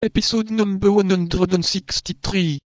Episode number 163.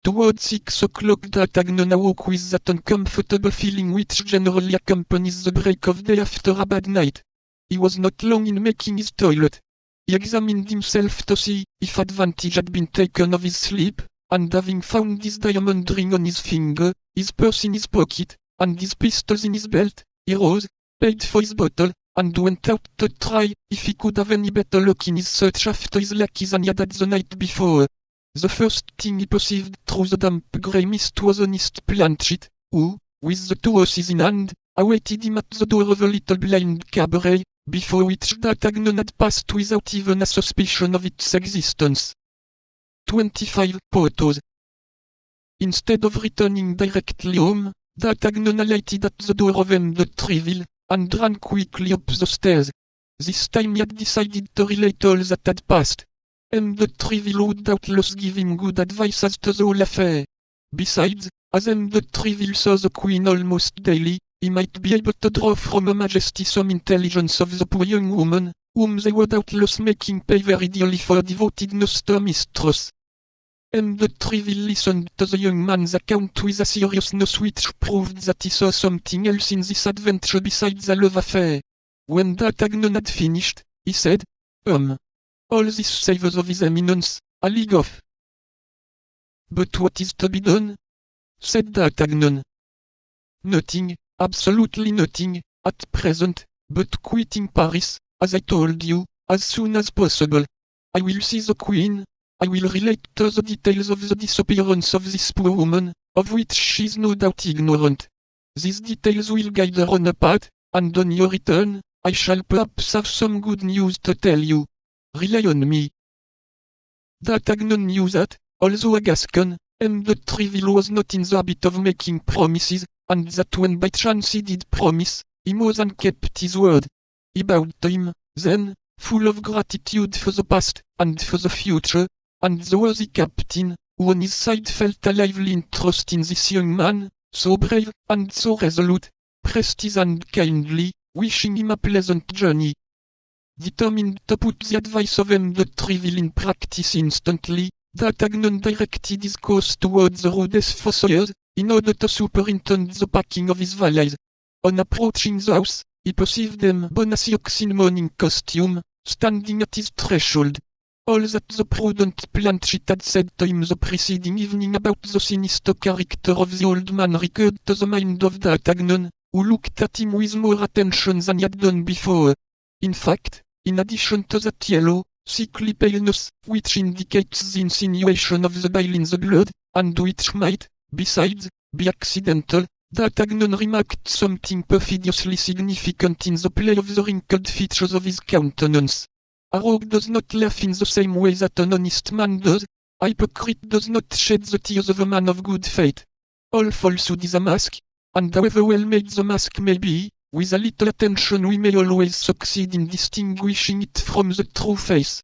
Towards 6 o'clock that Agnon awoke with that uncomfortable feeling which generally accompanies the break of day after a bad night. He was not long in making his toilet. He examined himself to see if advantage had been taken of his sleep, and having found his diamond ring on his finger, his purse in his pocket, and his pistols in his belt, he rose, paid for his bottle, and went out to try if he could have any better luck in his search after his lackey than he had the night before. The first thing he perceived through the damp grey mist was honest Planchet, who, with the 2 horses in hand, awaited him at the door of a little blind cabaret, before which D'Artagnan had passed without even a suspicion of its existence. 25 Porthos. Instead of returning directly home, D'Artagnan alighted at the door of M. de Tréville, and ran quickly up the stairs. This time he had decided to relate all that had passed. M. de Tréville would doubtless give him good advice as to the whole affair. Besides, as M. de Tréville saw the Queen almost daily, he might be able to draw from Her Majesty some intelligence of the poor young woman, whom they were doubtless making pay very dearly for devotedness to her mistress. M. de Tréville listened to the young man's account with a seriousness which proved that he saw something else in this adventure besides a love affair. When D'Artagnan had finished, he said, all this savours of his eminence, a league off. But what is to be done? Said D'Artagnan. Nothing, absolutely nothing, at present, but quitting Paris, as I told you, as soon as possible. I will see the Queen. I will relate to the details of the disappearance of this poor woman, of which she is no doubt ignorant. These details will guide her on a path, and on your return, I shall perhaps have some good news to tell you. Rely on me. D'Artagnan knew that, although a Gascon, M. de Tréville was not in the habit of making promises, and that when by chance he did promise, he more than kept his word. He bowed to him, then, full of gratitude for the past, and for the future, and the worthy captain, who on his side felt a lively interest in this young man, so brave and so resolute, pressed his hand kindly, wishing him a pleasant journey. Determined to put the advice of M. de Tréville in practice instantly, D'Artagnan directed his course towards the Rue des Fossoyeurs, in order to superintend the packing of his valise. On approaching the house, he perceived M. Bonacieux in morning costume, standing at his threshold. All that the prudent Planchet had said to him the preceding evening about the sinister character of the old man recurred to the mind of D'Artagnan, who looked at him with more attention than he had done before. In fact, in addition to that yellow, sickly paleness, which indicates the insinuation of the bile in the blood, and which might, besides, be accidental, D'Artagnan remarked something perfidiously significant in the play of the wrinkled features of his countenance. A rogue does not laugh in the same way that an honest man does. A hypocrite does not shed the tears of a man of good faith. All falsehood is a mask, and however well made the mask may be, with a little attention we may always succeed in distinguishing it from the true face.